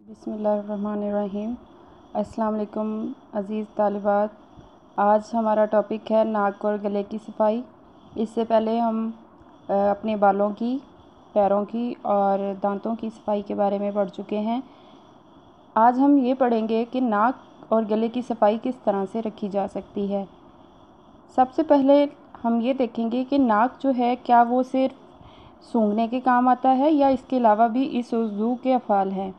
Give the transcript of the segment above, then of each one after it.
बिस्मिल्लाहिर्रहमानिर्रहीम। अस्सलाम वालेकुम अज़ीज़ तालिबात। आज हमारा टॉपिक है नाक और गले की सफाई। इससे पहले हम अपने बालों की, पैरों की और दांतों की सफाई के बारे में पढ़ चुके हैं। आज हम ये पढ़ेंगे कि नाक और गले की सफाई किस तरह से रखी जा सकती है। सबसे पहले हम ये देखेंगे कि नाक जो है क्या वो सिर्फ सूंघने के काम आता है या इसके अलावा भी इस उज़ू के अफ़ाल हैं।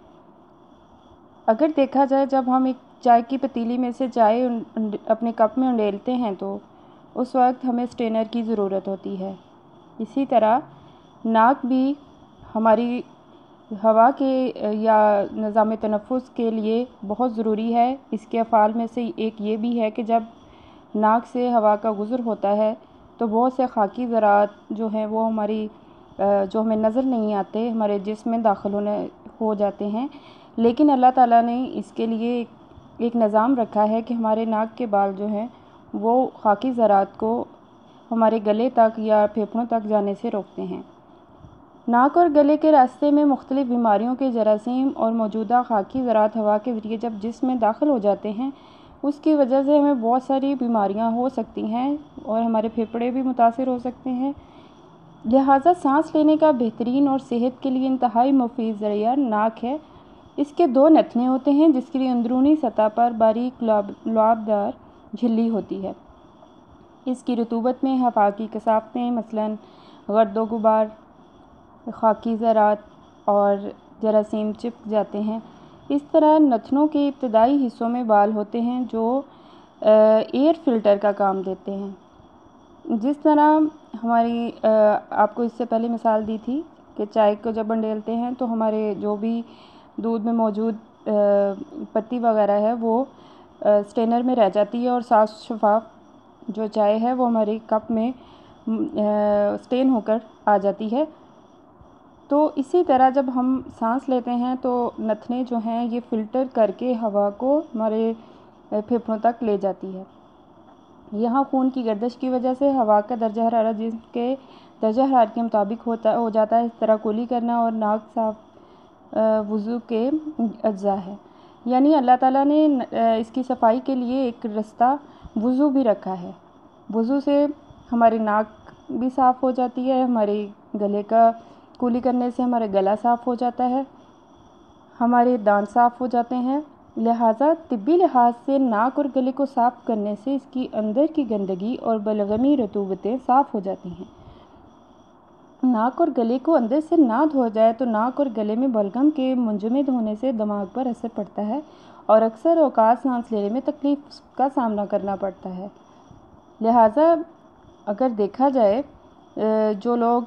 अगर देखा जाए, जब हम एक चाय की पतीली में से चाय अपने कप में उंडेलते हैं तो उस वक्त हमें स्ट्रेनर की ज़रूरत होती है। इसी तरह नाक भी हमारी हवा के या निज़ाम तनफ़ुस के लिए बहुत ज़रूरी है। इसके अफ़ाल में से एक ये भी है कि जब नाक से हवा का गुज़र होता है तो बहुत से खाकी ज़रात जो हैं वो हमारी जो हमें नज़र नहीं आते हमारे जिस्म में दाखिल हो जाते हैं। लेकिन अल्लाह ताला ने इसके लिए एक निज़ाम रखा है कि हमारे नाक के बाल जो हैं वो खाकी ज़रात को हमारे गले तक या फेफड़ों तक जाने से रोकते हैं। नाक और गले के रास्ते में मुख्तलिफ़ बीमारियों के जरासीम और मौजूदा खाकी ज़रात हवा के ज़रिए जब जिस्म में दाखिल हो जाते हैं, उसकी वजह से हमें बहुत सारी बीमारियां हो सकती हैं और हमारे फेफड़े भी मुतासिर हो सकते हैं। लिहाजा सांस लेने का बेहतरीन और सेहत के लिए इंतहाई मुफीद ज़रिया नाक है। इसके दो नथने होते हैं जिसकी अंदरूनी सतह पर बारीक लुआबदार झिल्ली होती है। इसकी रतूबत में हवा की कसावटें मसलन गर्दो गुबार, खाकी ज़रात और जरासीम चिपक जाते हैं। इस तरह नथनों के इब्तदाई हिस्सों में बाल होते हैं जो एयर फिल्टर का काम देते हैं। जिस तरह हमारी आपको इससे पहले मिसाल दी थी कि चाय को जब उंडेलते हैं तो हमारे जो भी दूध में मौजूद पत्ती वगैरह है वो स्ट्रेनर में रह जाती है और साफ़ शफाफ जो चाय है वो हमारे कप में स्टेन होकर आ जाती है। तो इसी तरह जब हम सांस लेते हैं तो नथने जो हैं ये फ़िल्टर करके हवा को हमारे फेफड़ों तक ले जाती है। यहाँ खून की गर्दिश की वजह से हवा का दर्जा हरारत जिस्म के दर्जा हरारत के मुताबिक हो जाता है। इस तरह कुली करना और नाक साफ वज़ू के अज्जा है। यानी अल्लाह ताला ने इसकी सफाई के लिए एक रास्ता वज़ू भी रखा है। वज़ू से हमारी नाक भी साफ़ हो जाती है, हमारे गले का कुली करने से हमारा गला साफ़ हो जाता है, हमारे दांत साफ़ हो जाते हैं। लिहाजा तिब्बी लिहाज से नाक और गले को साफ़ करने से इसकी अंदर की गंदगी और बलगमी रतूबतें साफ़ हो जाती हैं। नाक और गले को अंदर से ना धोया जाए तो नाक और गले में बलगम के मुंजमद होने से दिमाग पर असर पड़ता है और अक्सर औकात सांस लेने में तकलीफ़ का सामना करना पड़ता है। लिहाजा अगर देखा जाए, जो लोग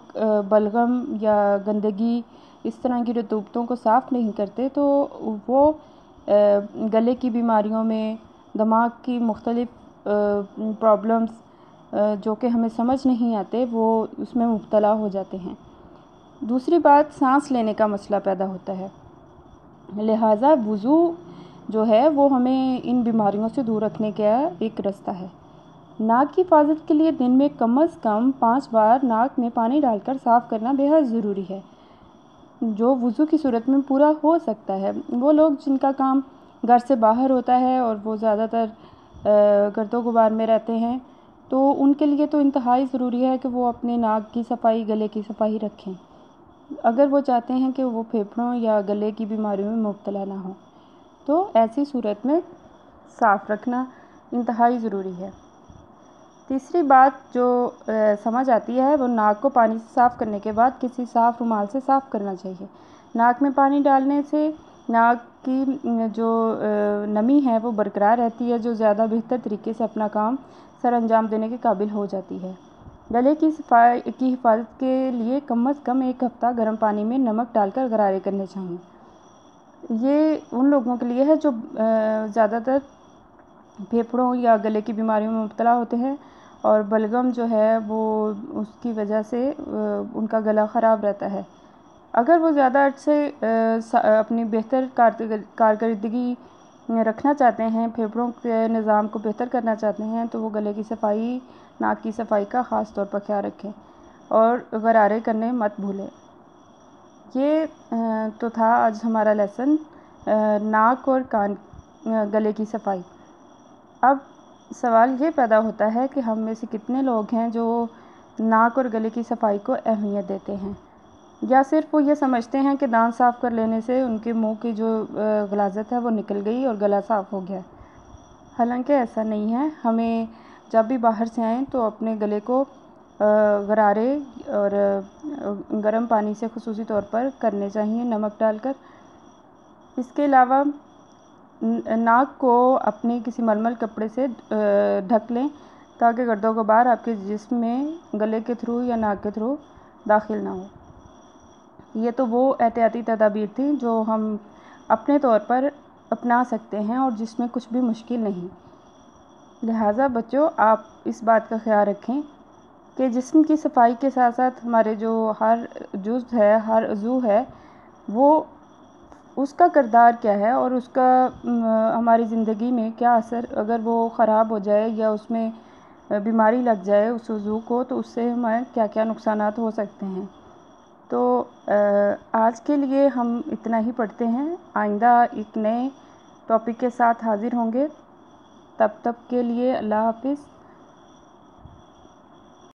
बलगम या गंदगी इस तरह की रतूबतों को साफ़ नहीं करते तो वो गले की बीमारियों में, दिमाग की मुख्तलिफ़ प्रॉब्लम्स जो कि हमें समझ नहीं आते वो उसमें मुब्तला हो जाते हैं। दूसरी बात, सांस लेने का मसला पैदा होता है। लिहाजा वज़ू जो है वो हमें इन बीमारियों से दूर रखने का एक रास्ता है। नाक की हिफाजत के लिए दिन में कम से कम 5 बार नाक में पानी डालकर साफ़ करना बेहद ज़रूरी है, जो वज़ू की सूरत में पूरा हो सकता है। वो लोग जिनका काम घर से बाहर होता है और वो ज़्यादातर गर्दो गुबार में रहते हैं तो उनके लिए तो इंतहाई ज़रूरी है कि वो अपने नाक की सफाई, गले की सफाई रखें अगर वो चाहते हैं कि वो फेफड़ों या गले की बीमारियों में मुब्तला ना हो। तो ऐसी सूरत में साफ़ रखना इंतहाई ज़रूरी है। तीसरी बात जो समझ आती है वो नाक को पानी से साफ़ करने के बाद किसी साफ़ रुमाल से साफ़ करना चाहिए। नाक में पानी डालने से नाक की जो नमी है वो बरकरार रहती है, जो ज़्यादा बेहतर तरीके से अपना काम सर अंजाम देने के काबिल हो जाती है। गले की सफाई की हिफाजत के लिए कम से कम 1 हफ़्ता गर्म पानी में नमक डालकर गरारे करने चाहिए। ये उन लोगों के लिए है जो ज़्यादातर फेफड़ों या गले की बीमारियों में मुब्तला होते हैं और बलगम जो है वो उसकी वजह से उनका गला ख़राब रहता है। अगर वो ज़्यादा अर्से अपनी बेहतर कारकर्दगी रखना चाहते हैं, फेफड़ों के निज़ाम को बेहतर करना चाहते हैं तो वो गले की सफाई, नाक की सफाई का ख़ास तौर पर ख्याल रखें और गरारे करने मत भूलें। ये तो था आज हमारा लेसन। ناک اور کان گلے کی صفائی۔ اب سوال یہ پیدا ہوتا ہے کہ ہم میں سے کتنے لوگ ہیں جو ناک اور گلے کی صفائی کو اہمیت دیتے ہیں، یا صرف وہ یہ سمجھتے ہیں کہ دانت صاف کر لینے سے ان کے منہ کی جو غلاظت ہے وہ نکل گئی اور گلا صاف ہو گیا۔ حالانکہ ایسا نہیں ہے۔ ہمیں جب بھی باہر سے آئیں تو اپنے گلے کو غرارے اور گرم پانی سے خصوصی طور پر کرنے چاہیے، نمک ڈال کر۔ اس کے علاوہ ناک کو اپنے کسی ململ کپڑے سے ڈھک لیں تاکہ گرد و غبار آپ کے جسم میں گلے کے تھرو یا ناک کے تھرو داخل نہ ہو۔ یہ تو وہ احتیاطی تدابیر تھیں جو ہم اپنے طور پر اپنا سکتے ہیں اور جس میں کچھ بھی مشکل نہیں۔ لہٰذا بچوں، آپ اس بات کا خیال رکھیں کہ جسم کی صفائی کے ساتھ ساتھ ہمارے جو ہر جزو ہے، ہر عضو ہے، وہ اس کا کردار کیا ہے اور اس کا ہماری زندگی میں کیا اثر، اگر وہ خراب ہو جائے یا اس میں بیماری لگ جائے اس عضو کو، تو اس سے ہمیں کیا کیا نقصانات ہو سکتے ہیں۔ تو آج کے لیے ہم اتنا ہی پڑھتے ہیں، آئندہ ایک نئے ٹاپک کے ساتھ حاضر ہوں گے۔ تب تک کے لیے اللہ حافظ۔